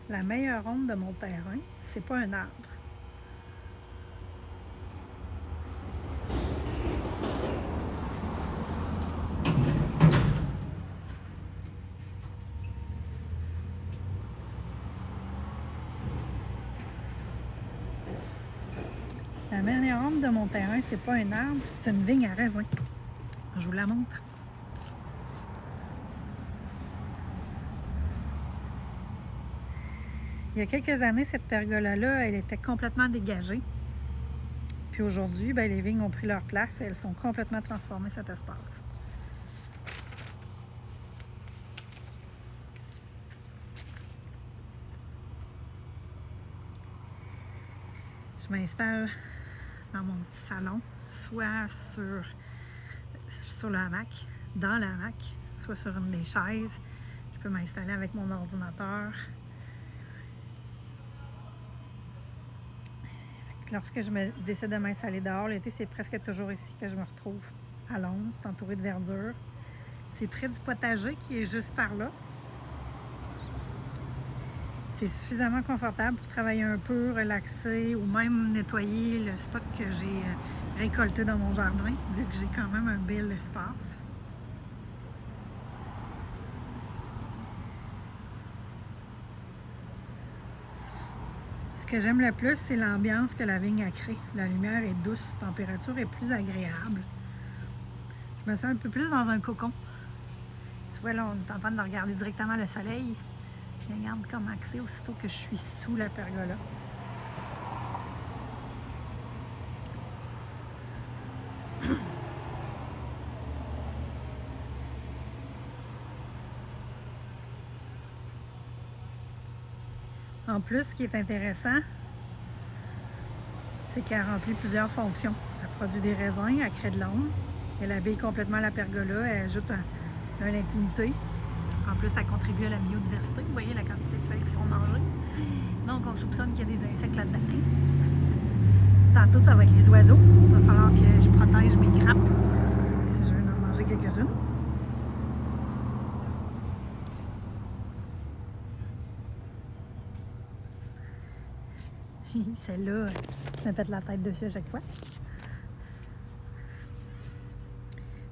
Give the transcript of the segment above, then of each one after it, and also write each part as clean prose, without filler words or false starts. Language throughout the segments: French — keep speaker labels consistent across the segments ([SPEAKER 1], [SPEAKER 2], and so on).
[SPEAKER 1] La meilleure ombre de mon terrain, c'est pas un arbre. La meilleure ombre de mon terrain, c'est pas un arbre, c'est une vigne à raisin. Je vous la montre. Il y a quelques années, cette pergola-là, elle était complètement dégagée. Puis aujourd'hui, les vignes ont pris leur place et elles sont complètement transformées, cet espace. Je m'installe dans mon petit salon, soit sur le hamac, dans le hamac, soit sur une des chaises. Je peux m'installer avec mon ordinateur. Lorsque je décide de m'installer dehors, l'été, c'est presque toujours ici que je me retrouve, à l'ombre. C'est entouré de verdure. C'est près du potager qui est juste par là. C'est suffisamment confortable pour travailler un peu, relaxer ou même nettoyer le stock que j'ai récolté dans mon jardin, vu que j'ai quand même un bel espace. Ce que j'aime le plus, c'est l'ambiance que la vigne a créée. La lumière est douce, la température est plus agréable. Je me sens un peu plus dans un cocon. Tu vois, là, on est en train de regarder directement le soleil. Regarde comment c'est aussitôt que je suis sous la pergola. En plus, ce qui est intéressant, c'est qu'elle remplit plusieurs fonctions. Elle produit des raisins, elle crée de l'ombre, elle habille complètement la pergola, elle ajoute une intimité. En plus, ça contribue à la biodiversité. Vous voyez la quantité de feuilles qui sont mangées. Donc, on soupçonne qu'il y a des insectes là-dedans. Tantôt, ça va être les oiseaux. Il va falloir que je protège mes grappes si je veux en manger quelques-unes. Celle-là, je me pète la tête dessus à chaque fois.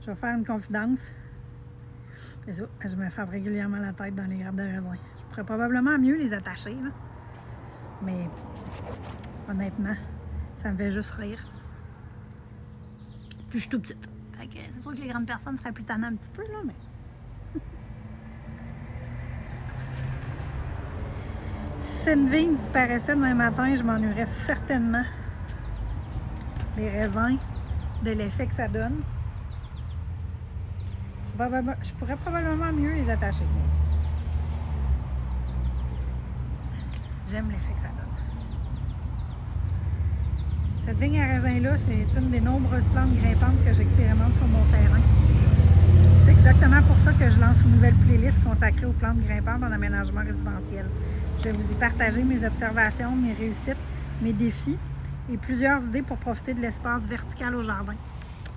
[SPEAKER 1] Je vais faire une confidence. C'est ça, je me frappe régulièrement la tête dans les grappes de raisin. Je pourrais probablement mieux les attacher, là. Mais honnêtement, ça me fait juste rire. Puis je suis tout petite. Fait que c'est sûr que les grandes personnes seraient plus tannées un petit peu, là, mais... Si cette vigne disparaissait demain matin, je m'ennuierais certainement des raisins, de l'effet que ça donne. Je pourrais probablement mieux les attacher. J'aime l'effet que ça donne. Cette vigne à raisin-là, c'est une des nombreuses plantes grimpantes que j'expérimente sur mon terrain. C'est exactement pour ça que je lance une nouvelle playlist consacrée aux plantes grimpantes en aménagement résidentiel. Je vais vous y partager mes observations, mes réussites, mes défis et plusieurs idées pour profiter de l'espace vertical au jardin.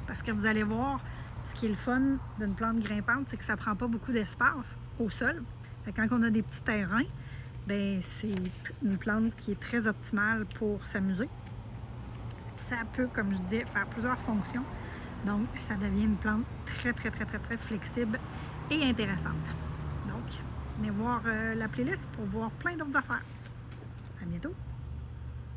[SPEAKER 1] Parce que vous allez voir, ce qui est le fun d'une plante grimpante, c'est que ça ne prend pas beaucoup d'espace au sol. Quand on a des petits terrains, c'est une plante qui est très optimale pour s'amuser. Ça peut, comme je disais, faire plusieurs fonctions. Donc, ça devient une plante très flexible et intéressante. Donc, venez voir la playlist pour voir plein d'autres affaires. À bientôt!